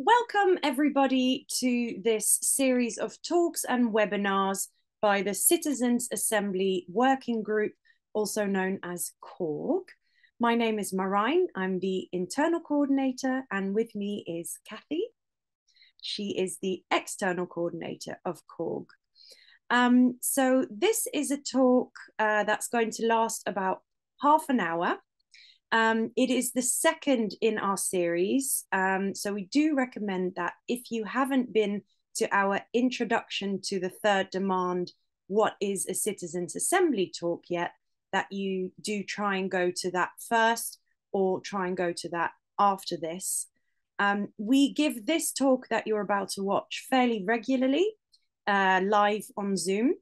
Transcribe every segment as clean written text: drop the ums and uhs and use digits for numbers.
Welcome everybody to this series of talks and webinars by the Citizens Assembly Working Group, also known as CAWG. My name is Marijn, I'm the internal coordinator, and with me is Kathy. She is the external coordinator of CAWG. So this is a talk that's going to last about half an hour. It is the second in our series, so we do recommend that if you haven't been to our introduction to the third demand, what is a citizens assembly talk yet, that you do try and go to that first or try and go to that after this. We give this talk that you're about to watch fairly regularly, live on Zoom.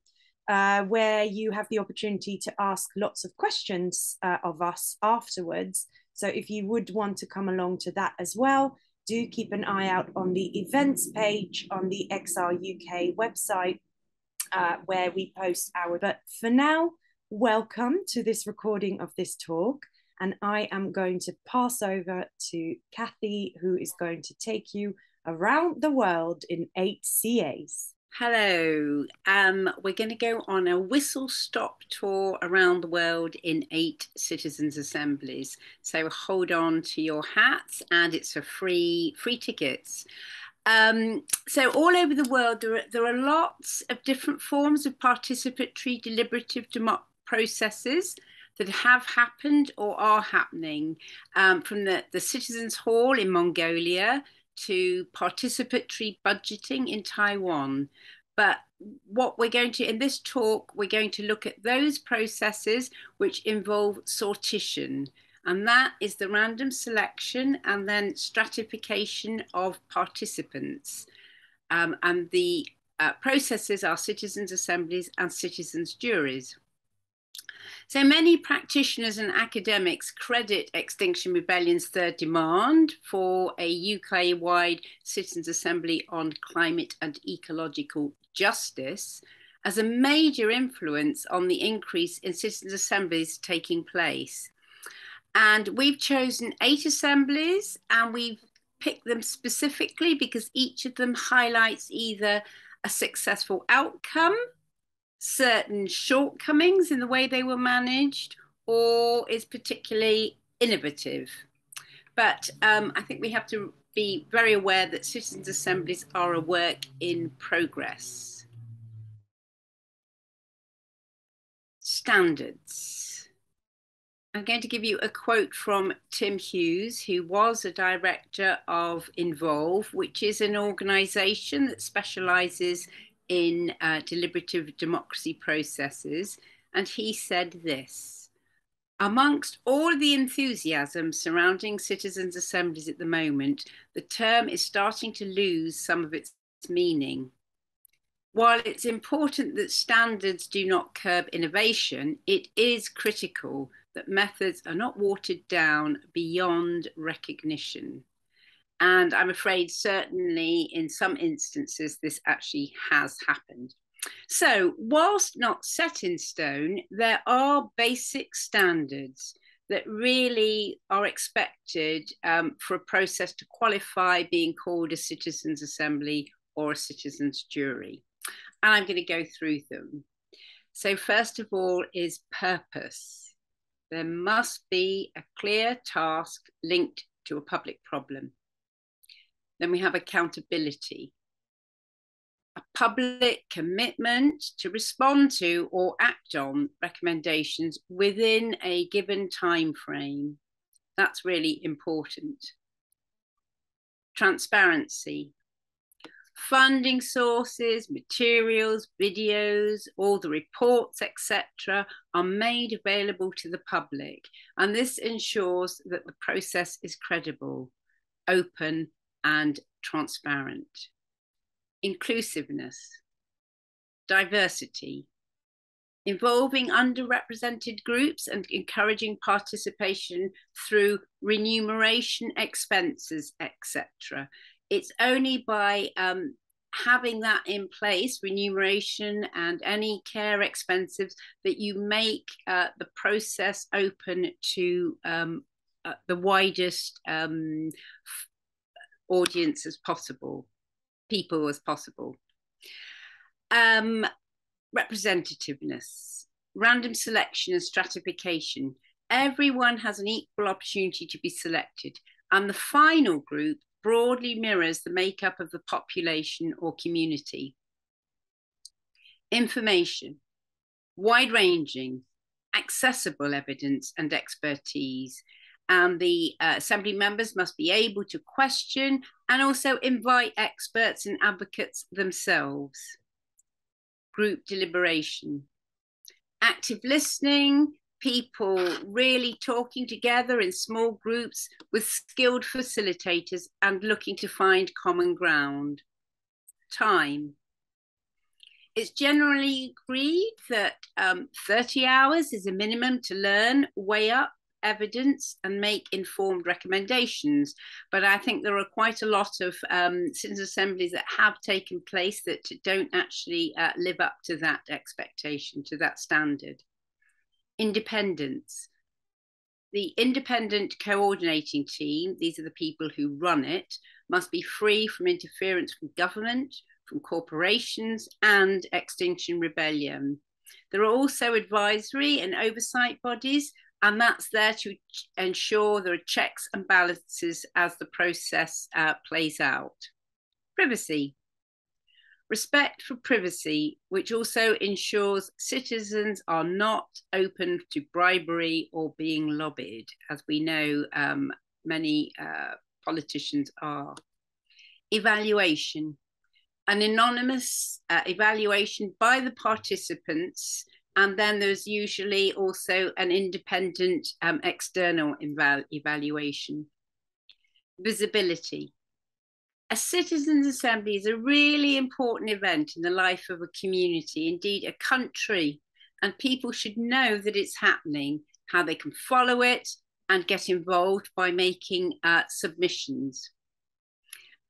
Where you have the opportunity to ask lots of questions of us afterwards. So if you would want to come along to that as well, do keep an eye out on the events page on the XR UK website where we post our. But for now, welcome to this recording of this talk. And I am going to pass over to Kathy, who is going to take you around the world in 8 CAs. Hello, we're going to go on a whistle-stop tour around the world in 8 citizens' assemblies. So hold on to your hats, and it's for free tickets. So all over the world, there are lots of different forms of participatory deliberative processes that have happened or are happening, from the Citizens Hall in Mongolia to participatory budgeting in Taiwan. But what we're going to, in this talk, we're going to look at those processes which involve sortition. And that is the random selection and then stratification of participants. And the processes are citizens' assemblies and citizens' juries. So many practitioners and academics credit Extinction Rebellion's third demand for a UK-wide citizens' assembly on climate and ecological justice as a major influence on the increase in citizens' assemblies taking place. And we've chosen 8 assemblies, and we've picked them specifically because each of them highlights either a successful outcome, certain shortcomings in the way they were managed, or is particularly innovative. But I think we have to be very aware that citizens' assemblies are a work in progress. Standards. I'm going to give you a quote from Tim Hughes, who was a director of Involve, which is an organisation that specialises in deliberative democracy processes. And he said this: amongst all of the enthusiasm surrounding citizens' assemblies at the moment, the term is starting to lose some of its meaning. While it's important that standards do not curb innovation, it is critical that methods are not watered down beyond recognition. And I'm afraid certainly in some instances, this actually has happened. So whilst not set in stone, there are basic standards that really are expected for a process to qualify being called a citizens' assembly or a citizens' jury. And I'm going to go through them. So first of all is purpose. There must be a clear task linked to a public problem. Then we have accountability, a public commitment to respond to or act on recommendations within a given time frame. That's really important. Transparency. Funding sources, materials, videos, all the reports, etc., are made available to the public. And this ensures that the process is credible, open, and transparent. Inclusiveness, diversity, involving underrepresented groups and encouraging participation through remuneration, expenses, etc. It's only by having that in place, remuneration and any care expenses, that you make the process open to the widest audience as possible, people as possible. Representativeness, random selection and stratification. Everyone has an equal opportunity to be selected, and the final group broadly mirrors the makeup of the population or community. Information, wide-ranging, accessible evidence and expertise, and the assembly members must be able to question and also invite experts and advocates themselves. Group deliberation, active listening, people really talking together in small groups with skilled facilitators and looking to find common ground. Time. It's generally agreed that 30 hours is a minimum to learn, weigh up evidence and make informed recommendations. But I think there are quite a lot of citizen assemblies that have taken place that don't actually live up to that expectation, to that standard. Independence. The independent coordinating team, these are the people who run it, must be free from interference from government, from corporations and Extinction Rebellion. There are also advisory and oversight bodies, and that's there to ensure there are checks and balances as the process plays out. Privacy. Respect for privacy, which also ensures citizens are not open to bribery or being lobbied, as we know many politicians are. Evaluation. An anonymous evaluation by the participants, and then there's usually also an independent external evaluation. Visibility. A citizens' assembly is a really important event in the life of a community, indeed a country, and people should know that it's happening, how they can follow it and get involved by making submissions.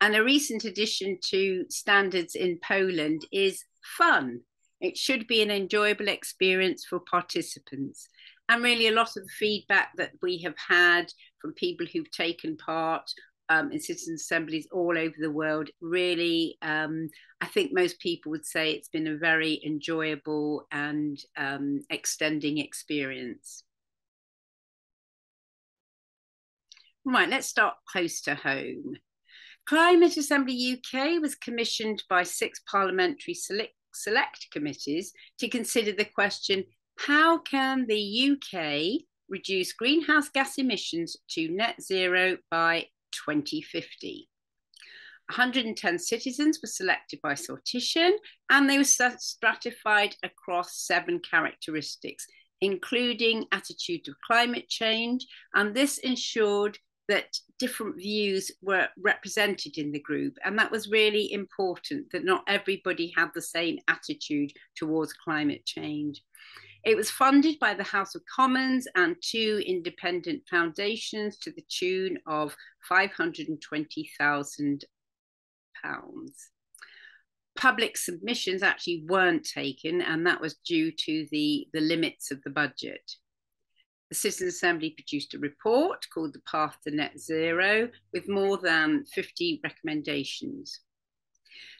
And a recent addition to standards in Poland is fun. It should be an enjoyable experience for participants. And really a lot of the feedback that we have had from people who've taken part in citizen assemblies all over the world, really, I think most people would say it's been a very enjoyable and extending experience. Right, let's start close to home. Climate Assembly UK was commissioned by 6 parliamentary select committees to consider the question, how can the UK reduce greenhouse gas emissions to net zero by 2050? 110 citizens were selected by sortition, and they were stratified across 7 characteristics, including attitude to climate change, and this ensured that different views were represented in the group. And that was really important, that not everybody had the same attitude towards climate change. It was funded by the House of Commons and 2 independent foundations to the tune of £520,000. Public submissions actually weren't taken, and that was due to the limits of the budget. The Citizens' Assembly produced a report called The Path to Net Zero with more than 50 recommendations.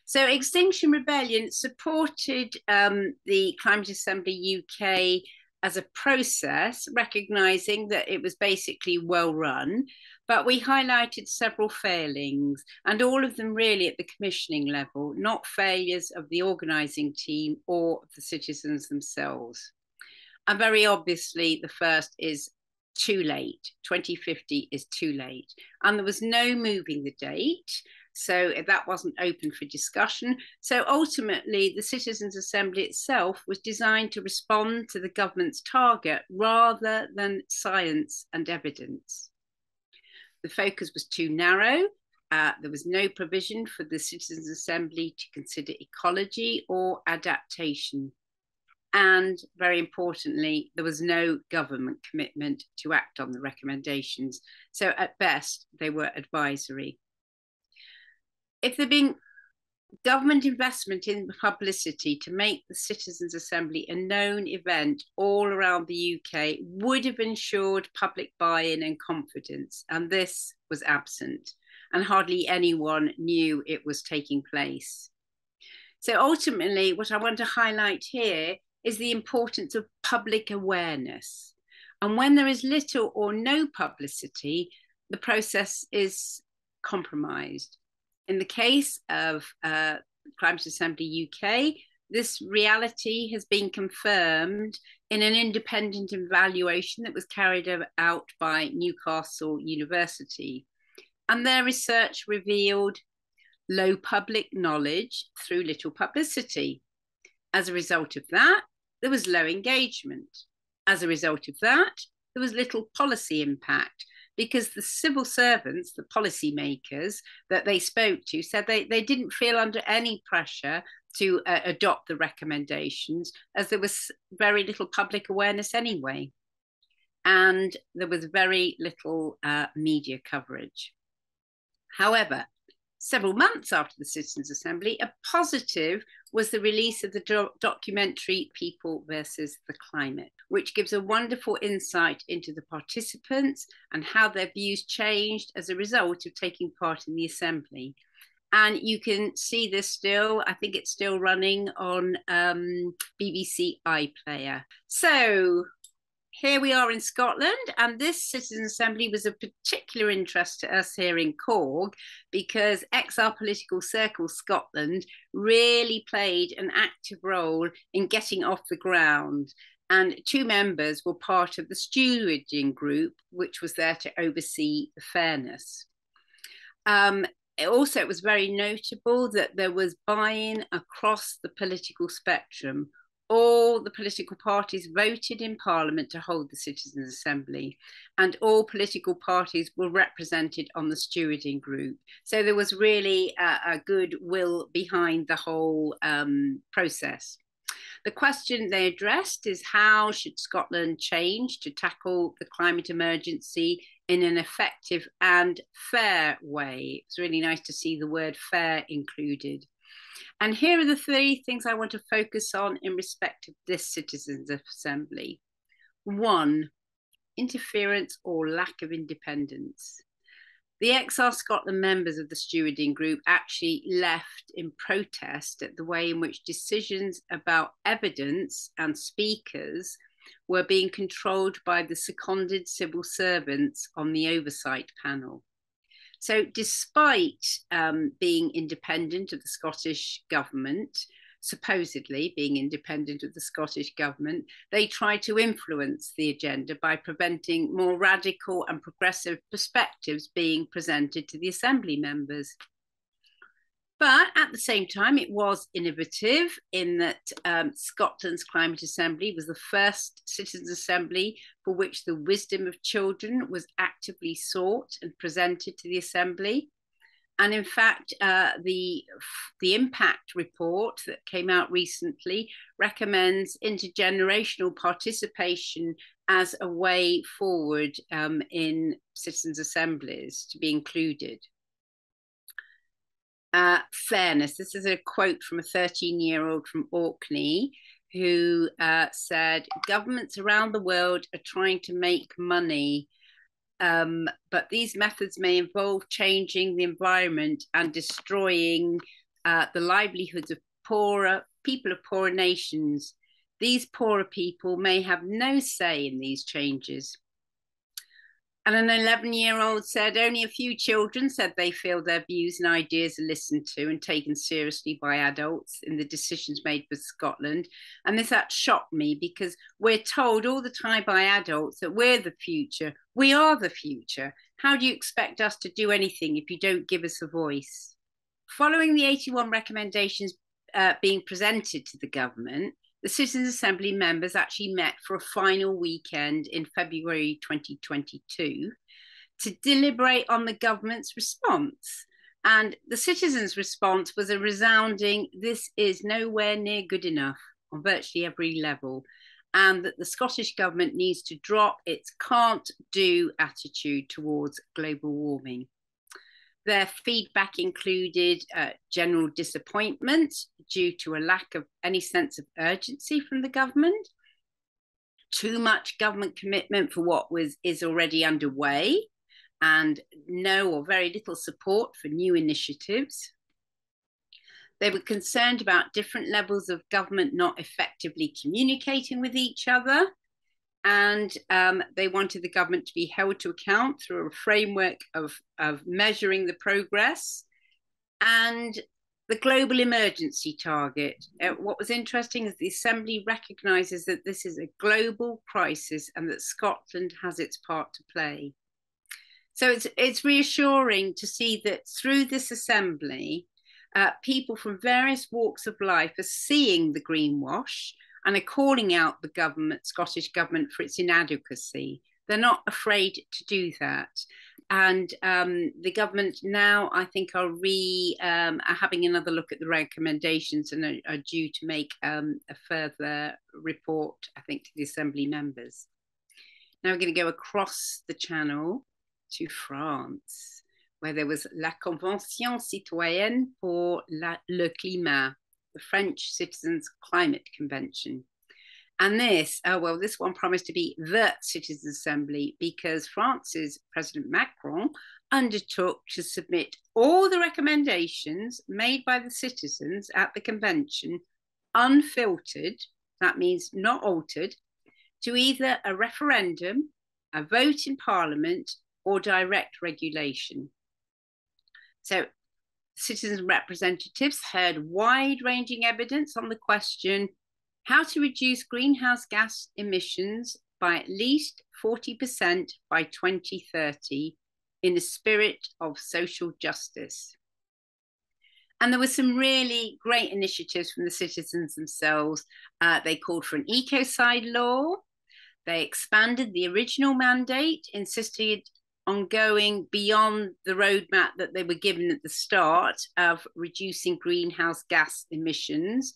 So Extinction Rebellion supported the Climate Assembly UK as a process, recognising that it was basically well run, but we highlighted several failings, and all of them really at the commissioning level, not failures of the organising team or the citizens themselves. And very obviously, the first is too late. 2050 is too late. And there was no moving the date. So that wasn't open for discussion. So ultimately, the Citizens' Assembly itself was designed to respond to the government's target rather than science and evidence. The focus was too narrow. There was no provision for the Citizens' Assembly to consider ecology or adaptation. And very importantly, there was no government commitment to act on the recommendations. So at best, they were advisory. If there'd been government investment in publicity to make the Citizens' Assembly a known event all around the UK, would have ensured public buy-in and confidence, and this was absent. and hardly anyone knew it was taking place. So ultimately, what I want to highlight here is the importance of public awareness. And when there is little or no publicity, the process is compromised. In the case of Climate Assembly UK, this reality has been confirmed in an independent evaluation that was carried out by Newcastle University. And their research revealed low public knowledge through little publicity. As a result of that, there was low engagement. As a result of that, there was little policy impact, because the civil servants, the policymakers that they spoke to, said they didn't feel under any pressure to adopt the recommendations, as there was very little public awareness anyway. And there was very little media coverage. However, several months after the Citizens' Assembly, a positive was the release of the documentary People versus the Climate, which gives a wonderful insight into the participants and how their views changed as a result of taking part in the Assembly. And you can see this still, I think it's still running on BBC iPlayer. So here we are in Scotland, and this Citizens' Assembly was of particular interest to us here in CAWG, because XR Political Circle Scotland really played an active role in getting off the ground. And 2 members were part of the stewarding group, which was there to oversee the fairness. Also, it was very notable that there was buy-in across the political spectrum. All the political parties voted in Parliament to hold the Citizens' Assembly, and all political parties were represented on the stewarding group. So there was really a good will behind the whole process. The question they addressed is, how should Scotland change to tackle the climate emergency in an effective and fair way? It's really nice to see the word fair included. And here are the 3 things I want to focus on in respect of this Citizens' Assembly. 1, interference or lack of independence. The XR Scotland members of the stewarding group actually left in protest at the way in which decisions about evidence and speakers were being controlled by the seconded civil servants on the oversight panel. So despite being independent of the Scottish government, supposedly being independent of the Scottish government, they tried to influence the agenda by preventing more radical and progressive perspectives being presented to the Assembly members. But at the same time, it was innovative in that Scotland's Climate Assembly was the first Citizens' Assembly for which the wisdom of children was actively sought and presented to the Assembly. And in fact, the impact report that came out recently recommends intergenerational participation as a way forward in citizens' assemblies to be included. Fairness. This is a quote from a 13-year-old from Orkney who said, governments around the world are trying to make money, but these methods may involve changing the environment and destroying the livelihoods of poorer people of poorer nations. These poorer people may have no say in these changes. And an 11-year-old said only a few children said they feel their views and ideas are listened to and taken seriously by adults in the decisions made for Scotland. And that shocked me, because we're told all the time by adults that we're the future. We are the future. How do you expect us to do anything if you don't give us a voice? Following the 81 recommendations being presented to the government, the Citizens' Assembly members actually met for a final weekend in February 2022 to deliberate on the government's response. And the citizens' response was a resounding, this is nowhere near good enough on virtually every level, and that the Scottish government needs to drop its can't do attitude towards global warming. Their feedback included general disappointment due to a lack of any sense of urgency from the government, too much government commitment for what is already underway, and no or very little support for new initiatives. They were concerned about different levels of government not effectively communicating with each other. And they wanted the government to be held to account through a framework of measuring the progress and the global emergency target. What was interesting is the Assembly recognises that this is a global crisis and that Scotland has its part to play. So it's reassuring to see that through this Assembly, people from various walks of life are seeing the greenwash and are calling out the government, Scottish government, for its inadequacy. They're not afraid to do that. And the government now, I think, are having another look at the recommendations and are due to make a further report, I think, to the Assembly members. Now we're going to go across the channel to France, where there was La Convention Citoyenne pour le Climat, the French Citizens' Climate Convention. And this one promised to be the Citizens' Assembly because France's President Macron undertook to submit all the recommendations made by the citizens at the convention, unfiltered, that means not altered, to either a referendum, a vote in Parliament, or direct regulation. So citizen representatives heard wide-ranging evidence on the question how to reduce greenhouse gas emissions by at least 40% by 2030 in the spirit of social justice. And there were some really great initiatives from the citizens themselves. They called for an ecocide law. They expanded the original mandate, insisted on going beyond the roadmap that they were given at the start of reducing greenhouse gas emissions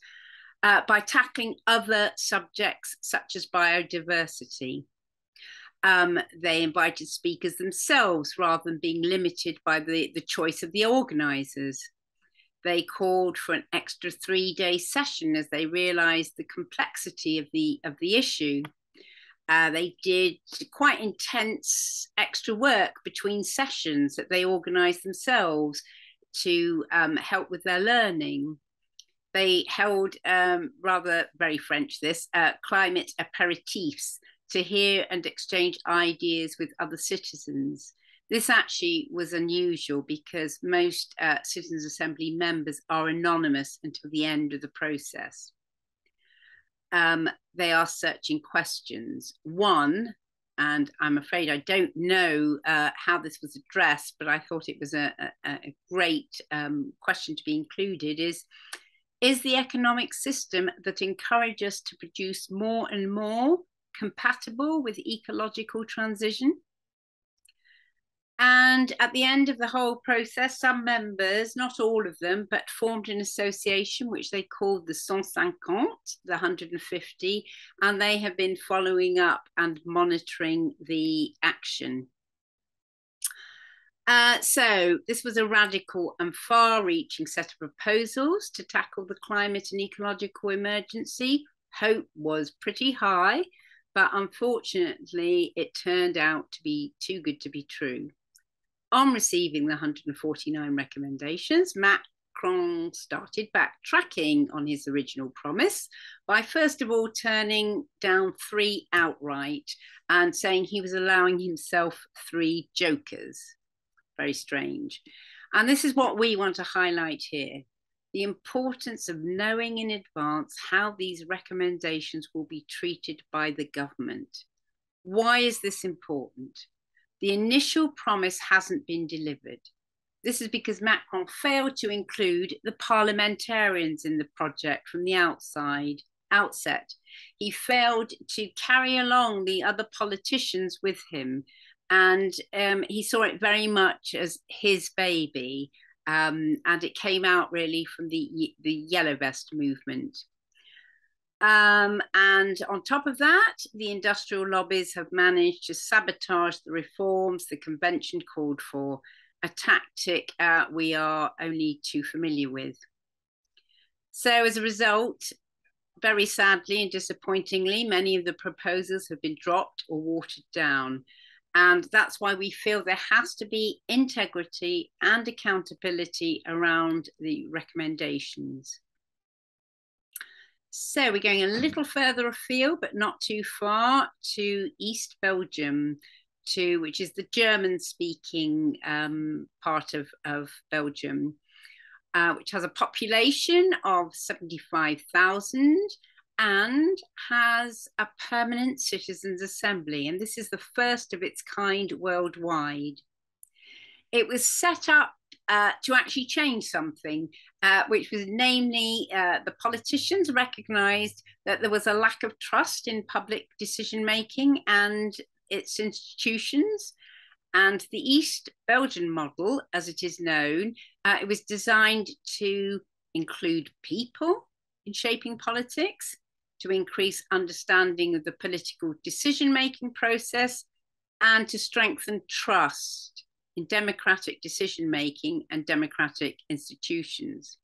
by tackling other subjects such as biodiversity. They invited speakers themselves rather than being limited by the choice of the organisers. They called for an extra 3-day session as they realised the complexity of the issue. They did quite intense extra work between sessions that they organised themselves to help with their learning. They held, rather very French this, climate aperitifs to hear and exchange ideas with other citizens. This actually was unusual because most Citizens' Assembly members are anonymous until the end of the process. They are searching questions. One, and I'm afraid I don't know how this was addressed, but I thought it was a great question to be included, is the economic system that encourages us to produce more and more compatible with ecological transition? And at the end of the whole process, some members, not all of them, but formed an association which they called the 150, the 150, and they have been following up and monitoring the action. So this was a radical and far-reaching set of proposals to tackle the climate and ecological emergency. Hope was pretty high, but unfortunately, it turned out to be too good to be true. On receiving the 149 recommendations, Macron started backtracking on his original promise by first of all turning down 3 outright and saying he was allowing himself 3 jokers. Very strange. And this is what we want to highlight here: the importance of knowing in advance how these recommendations will be treated by the government. Why is this important? The initial promise hasn't been delivered. This is because Macron failed to include the parliamentarians in the project from the outset. He failed to carry along the other politicians with him, and he saw it very much as his baby, and it came out really from the Yellow Vest movement. And on top of that, the industrial lobbies have managed to sabotage the reforms the convention called for, a tactic we are only too familiar with. So as a result, very sadly and disappointingly, many of the proposals have been dropped or watered down. And that's why we feel there has to be integrity and accountability around the recommendations. So we're going a little further afield, but not too far, to East Belgium, which is the German-speaking part of Belgium, which has a population of 75,000 and has a permanent citizens' assembly. And this is the first of its kind worldwide. It was set up to actually change something, which was namely the politicians recognized that there was a lack of trust in public decision-making and its institutions. And the East Belgian model, as it is known, it was designed to include people in shaping politics, to increase understanding of the political decision-making process, and to strengthen trust in democratic decision-making and democratic institutions.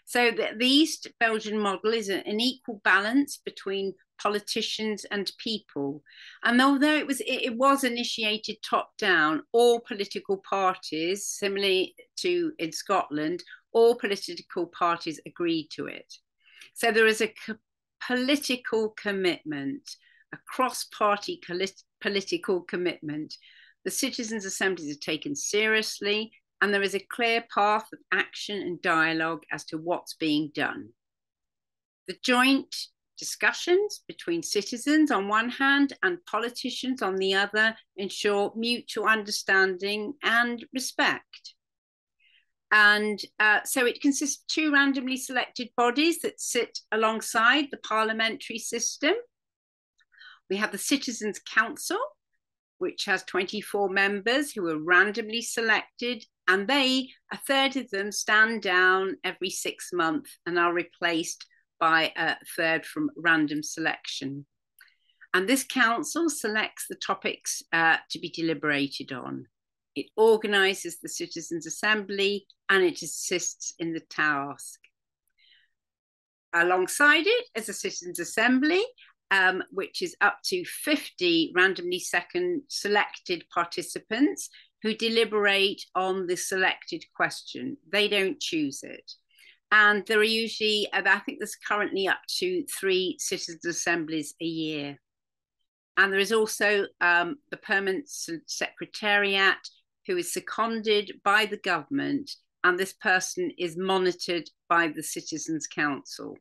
So the East Belgian model is an equal balance between politicians and people. And although it was initiated top-down, all political parties, similarly to in Scotland, all political parties agreed to it. So there is a political commitment, a cross-party political commitment. The citizens' assemblies are taken seriously, and there is a clear path of action and dialogue as to what's being done. The joint discussions between citizens on one hand and politicians on the other ensure mutual understanding and respect. And so it consists of two randomly selected bodies that sit alongside the parliamentary system. We have the Citizens' Council, which has 24 members who are randomly selected, and a third of them stand down every 6 months and are replaced by a third from random selection. And this council selects the topics to be deliberated on. It organises the Citizens' Assembly and it assists in the task. Alongside it is a Citizens' Assembly, which is up to 50 randomly selected participants who deliberate on the selected question. They don't choose it. And there are usually, I think there's currently up to 3 citizens' assemblies a year. And there is also the permanent secretariat who is seconded by the government, and this person is monitored by the Citizens' Council.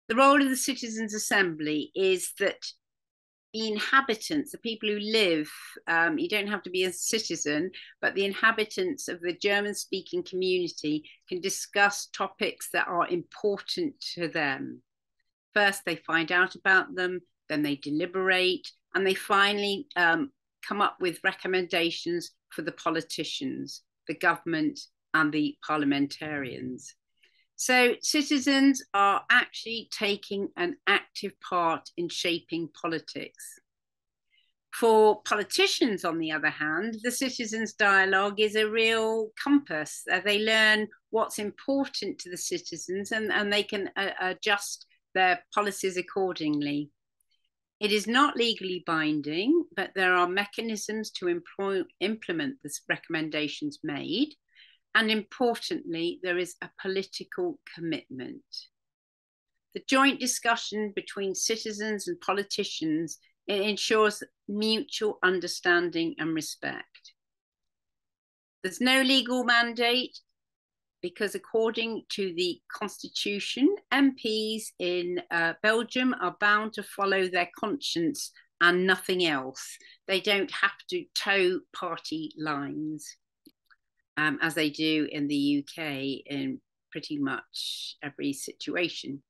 The role of the Citizens' Assembly is that the inhabitants, the people who live, you don't have to be a citizen, but the inhabitants of the German-speaking community can discuss topics that are important to them. First, they find out about them, then they deliberate, and they finally come up with recommendations for the politicians, the government, and the parliamentarians. So citizens are actually taking an active part in shaping politics. For politicians, on the other hand, the citizens' dialogue is a real compass. They learn what's important to the citizens and they can adjust their policies accordingly. It is not legally binding, but there are mechanisms to implement the recommendations made. And importantly, there is a political commitment. The joint discussion between citizens and politicians ensures mutual understanding and respect. There's no legal mandate because according to the constitution, MPs in Belgium are bound to follow their conscience and nothing else. They don't have to toe party lines. As they do in the UK in pretty much every situation.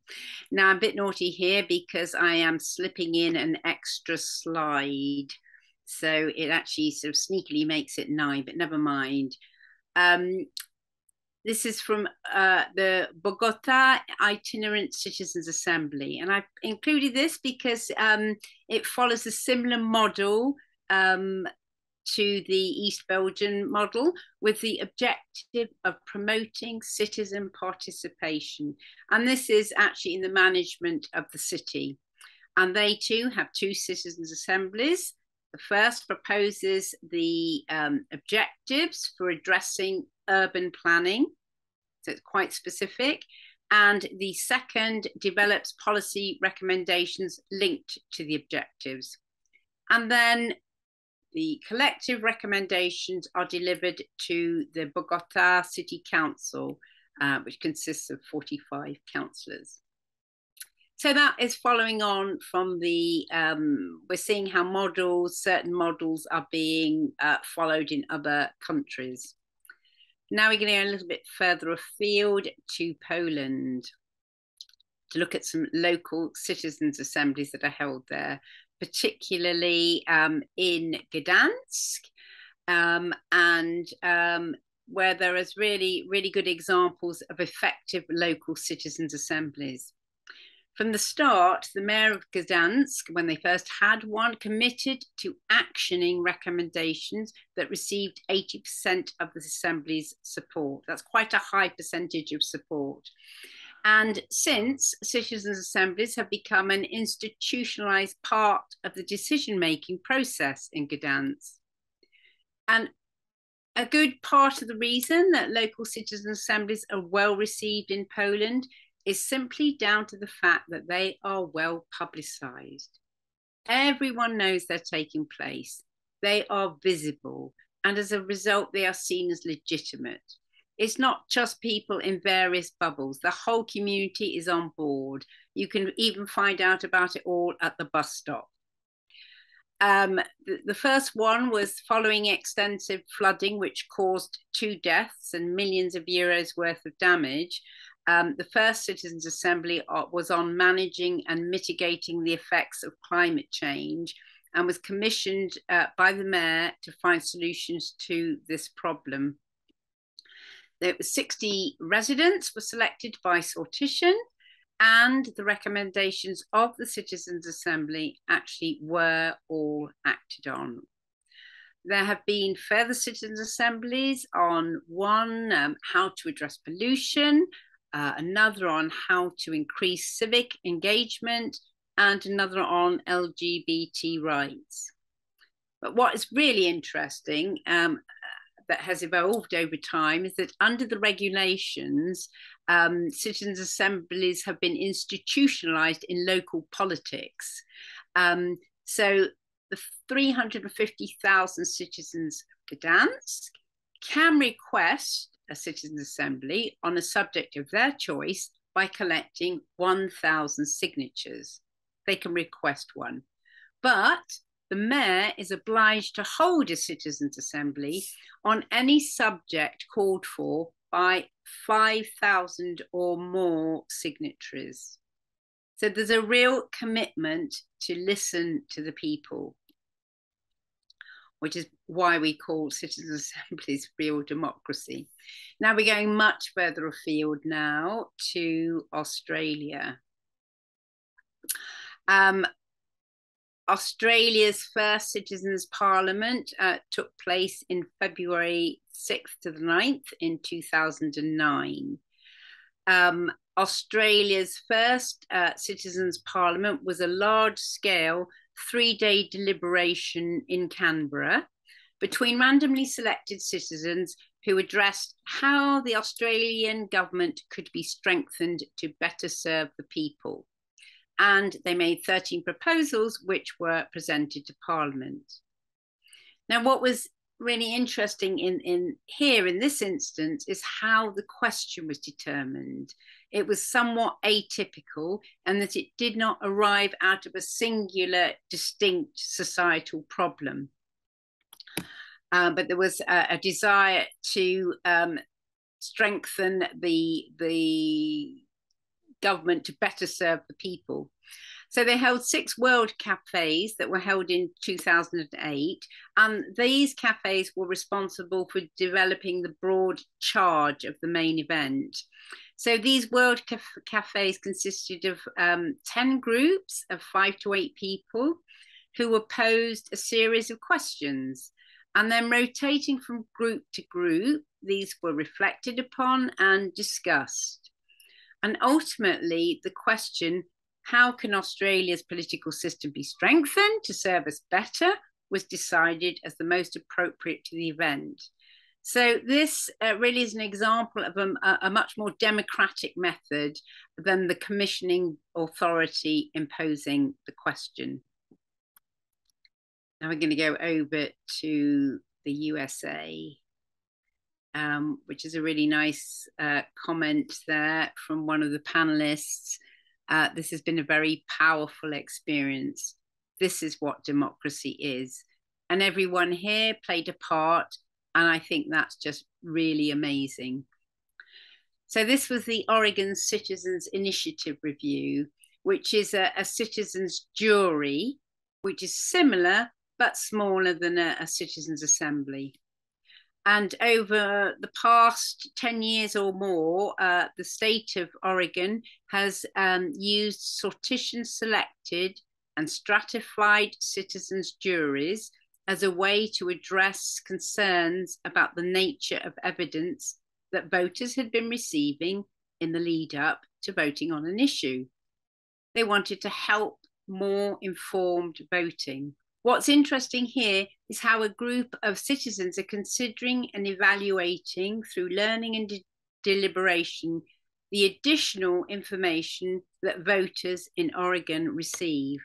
Now, I'm a bit naughty here because I am slipping in an extra slide. So it actually sort of sneakily makes it 9, but never mind. This is from the Bogota Itinerant Citizens Assembly. And I've included this because it follows a similar model to the East Belgian model with the objective of promoting citizen participation. And this is actually in the management of the city. And they too have 2 citizens' assemblies The first proposes the objectives for addressing urban planning, so it's quite specific. And the second develops policy recommendations linked to the objectives. And then the collective recommendations are delivered to the Bogota City Council, which consists of 45 councillors. So that is following on from the, we're seeing how certain models are being followed in other countries. Now we're going to go a little bit further afield to Poland to look at some local citizens' assemblies that are held there, particularly in Gdansk, and where there is really good examples of effective local citizens' assemblies. From the start, the mayor of Gdansk, when they first had one, committed to actioning recommendations that received 80% of the assembly's support. That's quite a high percentage of support. And since, citizens' assemblies have become an institutionalized part of the decision-making process in Gdansk. And a good part of the reason that local citizen assemblies are well received in Poland is simply down to the fact that they are well publicized. Everyone knows they're taking place. They are visible. And as a result, they are seen as legitimate. It's not just people in various bubbles. The whole community is on board. You can even find out about it all at the bus stop. The first one was following extensive flooding, which caused 2 deaths and millions of euros worth of damage. The first Citizens' Assembly was on managing and mitigating the effects of climate change and was commissioned by the mayor to find solutions to this problem. There were 60 residents were selected by sortition, and the recommendations of the Citizens' Assembly actually were all acted on. There have been further Citizens' Assemblies on one, how to address pollution, another on how to increase civic engagement, and another on LGBT rights. But what is really interesting that has evolved over time is that under the regulations, citizens' assemblies have been institutionalized in local politics. So the 350,000 citizens of Gdansk can request a citizens' assembly on a subject of their choice by collecting 1,000 signatures. They can request one. But the mayor is obliged to hold a citizens' assembly on any subject called for by 5,000 or more signatories. So there's a real commitment to listen to the people, which is why we call citizens' assemblies real democracy. Now we're going much further afield now to Australia. Australia's first Citizens' Parliament took place in February 6th to the 9th in 2009. Australia's first Citizens' Parliament was a large-scale 3-day deliberation in Canberra between randomly selected citizens who addressed how the Australian government could be strengthened to better serve the people. And they made 13 proposals which were presented to Parliament. Now, what was really interesting in this instance is how the question was determined. It was somewhat atypical, and that it did not arrive out of a singular, distinct societal problem. But there was a desire to strengthen the government to better serve the people. So they held 6 world cafes that were held in 2008. And these cafes were responsible for developing the broad charge of the main event. So these world cafes consisted of 10 groups of 5 to 8 people who were posed a series of questions. And then rotating from group to group, these were reflected upon and discussed. And ultimately, the question, how can Australia's political system be strengthened to serve us better, was decided as the most appropriate to the event. So this really is an example of a much more democratic method than the commissioning authority imposing the question. Now we're going to go over to the USA, which is a really nice comment there from one of the panelists. This has been a very powerful experience. This is what democracy is. And everyone here played a part. And I think that's just really amazing. So this was the Oregon Citizens Initiative Review, which is a citizens jury, which is similar but smaller than a citizens assembly. And over the past 10 years or more, the state of Oregon has used sortition selected and stratified citizens juries as a way to address concerns about the nature of evidence that voters had been receiving in the lead up to voting on an issue. They wanted to help more informed voting. What's interesting here is how a group of citizens are considering and evaluating through learning and deliberation the additional information that voters in Oregon receive.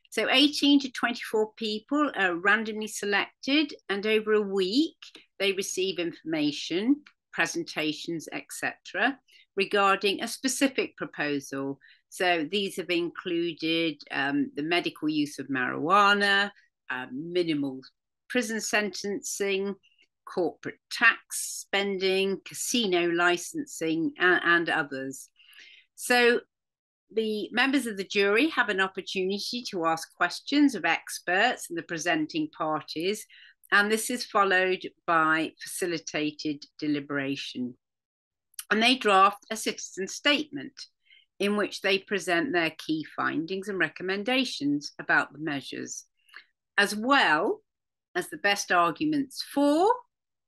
So 18 to 24 people are randomly selected, and over a week, they receive information, presentations, etc., regarding a specific proposal. So these have included the medical use of marijuana, minimal prison sentencing, corporate tax spending, casino licensing, and others. So the members of the jury have an opportunity to ask questions of experts and the presenting parties, and this is followed by facilitated deliberation. And they draft a citizen statement in which they present their key findings and recommendations about the measures, as well as the best arguments for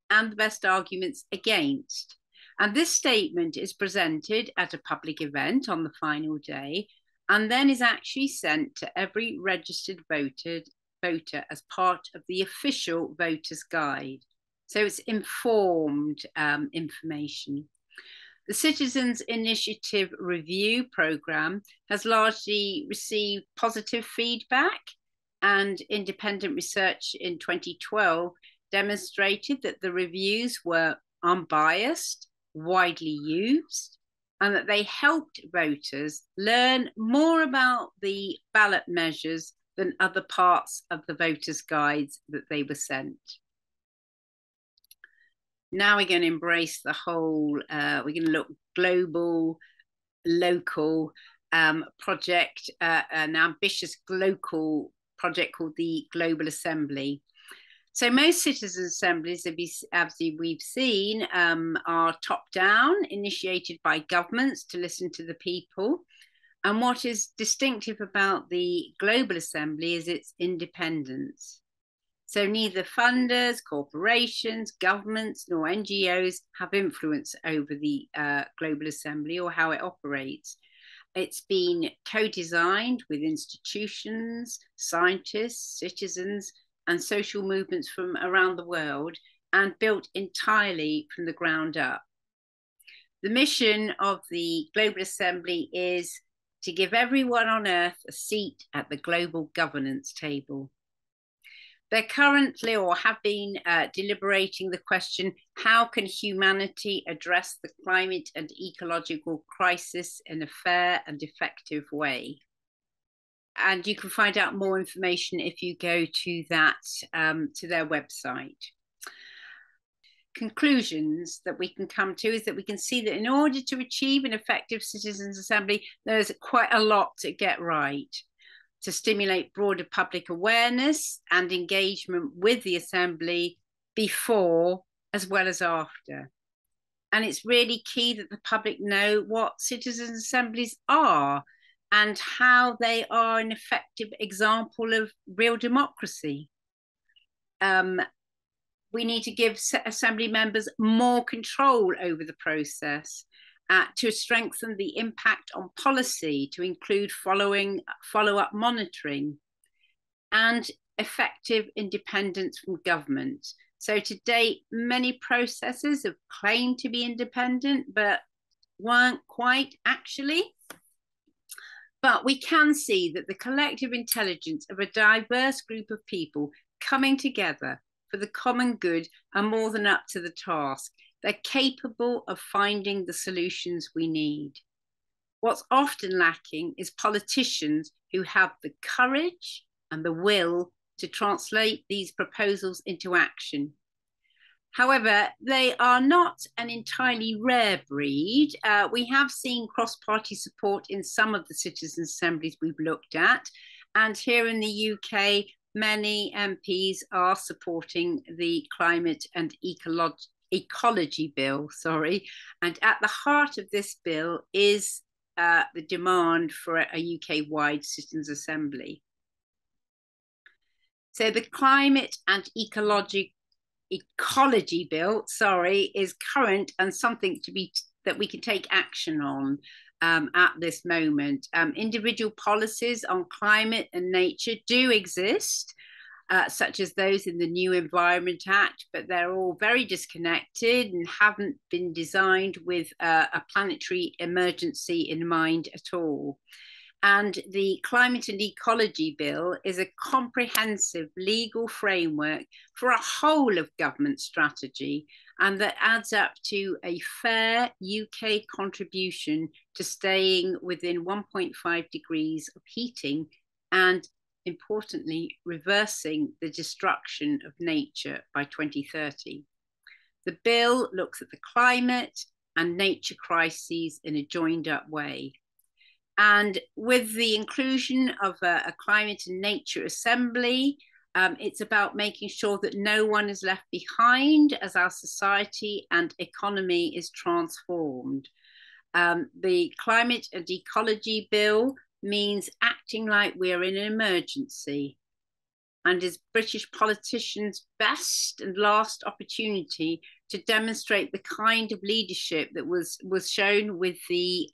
and the best arguments against. And this statement is presented at a public event on the final day, and then is actually sent to every registered voter as part of the official voter's guide. So it's informed information. The Citizens Initiative Review Programme has largely received positive feedback, and independent research in 2012 demonstrated that the reviews were unbiased, widely used, and that they helped voters learn more about the ballot measures than other parts of the voters' guides that they were sent. Now we're going to embrace the whole, we're going to look global, local project, an ambitious local project called the Global Assembly. So most citizen assemblies, as we've seen, are top-down, initiated by governments to listen to the people. And what is distinctive about the Global Assembly is its independence. So neither funders, corporations, governments, nor NGOs have influence over the Global Assembly or how it operates. It's been co-designed with institutions, scientists, citizens, and social movements from around the world, and built entirely from the ground up. The mission of the Global Assembly is to give everyone on Earth a seat at the global governance table. They're currently, or have been, deliberating the question, how can humanity address the climate and ecological crisis in a fair and effective way? And you can find out more information if you go to that, to their website. Conclusions that we can come to is that we can see that in order to achieve an effective citizens' assembly, there's quite a lot to get right. To stimulate broader public awareness and engagement with the assembly before as well as after. And it's really key that the public know what citizens' assemblies are and how they are an effective example of real democracy. We need to give assembly members more control over the process, to strengthen the impact on policy, to include follow-up monitoring, and effective independence from government. So to date, many processes have claimed to be independent, but weren't quite actually. But we can see that the collective intelligence of a diverse group of people coming together for the common good are more than up to the task. They're capable of finding the solutions we need. What's often lacking is politicians who have the courage and the will to translate these proposals into action. However, they are not an entirely rare breed. We have seen cross-party support in some of the citizens' assemblies we've looked at. And here in the UK, many MPs are supporting the Climate and Ecology Bill, And at the heart of this bill is the demand for a UK-wide citizens' assembly. So the Climate and Ecology Bill, is current and something that we can take action on at this moment. Individual policies on climate and nature do exist, such as those in the New Environment Act, but they're all very disconnected and haven't been designed with a planetary emergency in mind at all. And the Climate and Ecology Bill is a comprehensive legal framework for a whole of government strategy, and that adds up to a fair UK contribution to staying within 1.5 degrees of heating and, importantly, reversing the destruction of nature by 2030. The bill looks at the climate and nature crises in a joined up way. And with the inclusion of a climate and nature assembly, it's about making sure that no one is left behind as our society and economy is transformed. The Climate and Ecology Bill means acting like we're in an emergency and is British politicians' best and last opportunity to demonstrate the kind of leadership that was shown with the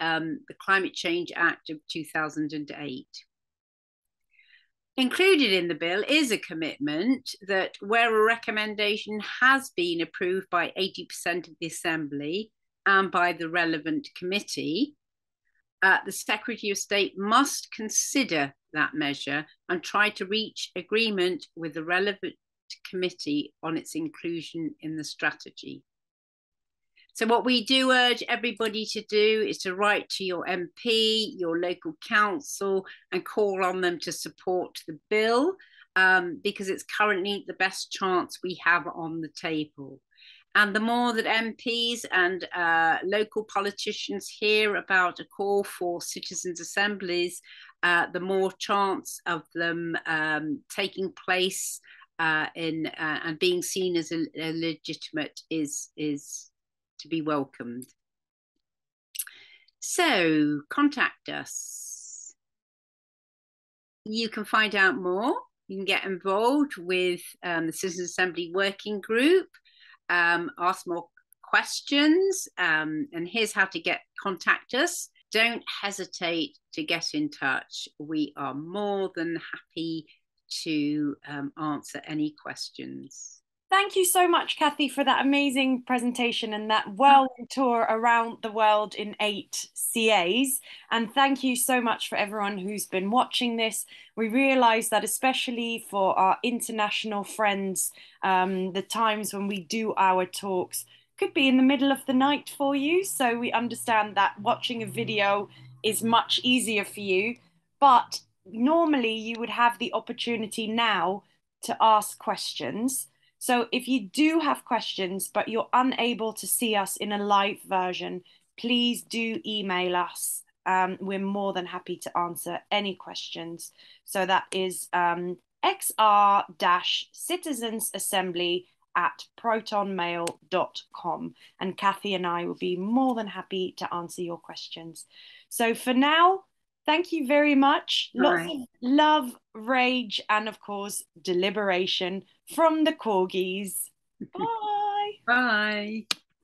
Climate Change Act of 2008. Included in the bill is a commitment that where a recommendation has been approved by 80% of the Assembly and by the relevant committee, the Secretary of State must consider that measure and try to reach agreement with the relevant committee on its inclusion in the strategy. So what we do urge everybody to do is to write to your MP, your local council, and call on them to support the bill because it's currently the best chance we have on the table. And the more that MPs and local politicians hear about a call for citizens' assemblies, the more chance of them taking place and being seen as a legitimate is to be welcomed. So contact us. You can find out more. You can get involved with the Citizens Assembly Working Group, ask more questions, and here's how to contact us. Don't hesitate to get in touch. We are more than happy to answer any questions. Thank you so much, Kathy, for that amazing presentation and that whirlwind tour around the world in 8 CAs. And thank you so much for everyone who's been watching this. We realise that especially for our international friends, the times when we do our talks could be in the middle of the night for you. So we understand that watching a video is much easier for you. But normally you would have the opportunity now to ask questions. So if you do have questions, but you're unable to see us in a live version, please do email us. We're more than happy to answer any questions. So that is xr-citizensassembly@protonmail.com. And Kathy and I will be more than happy to answer your questions. So for now, thank you very much. Lots of love, rage, and of course, deliberation from the CAWGs. Bye. Bye.